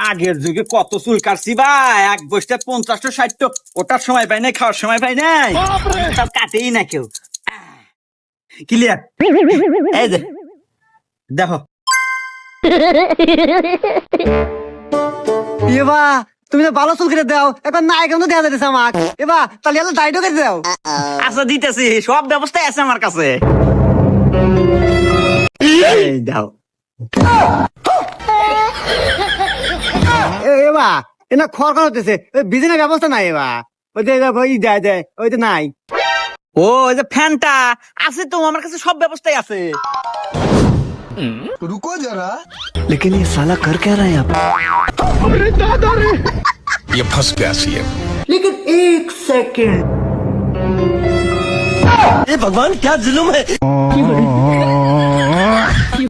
আগের যুগে কত চুল কাটছি ভাই, এক বসতে 50টা 60টা, ওটার সময় পাই নাই, খাওয়ার সময় পাই নাই, তাও কাটেই না কেউ। ক্লিয়ার? এই যে দেখো। এবা তুমি তো ভালো চুল কেটে দাও, এখন না এখন তো দেওয়া যাচ্ছে আমাক। এবা তাহলে এলো দাড়িও কেটে দাও। আচ্ছা দিতেছি, সব ব্যবস্থা আছে আমার কাছে। এই দাও। এবা এনা খড় খড় হতেছে, বিজনেস ব্যবস্থা নাই। এবা ওই যে ওই দেয় দেয় ওই যে নাই। ও ওই যে ফ্যানটা আছে তো আমার কাছে, সব ব্যবস্থাই আছে। रुको जरा। लेकिन ये साला कर क्या रहा है यहाँ पे? ये फंस गया सीएम। लेकिन एक सेकंड, भगवान क्या जुल्म है।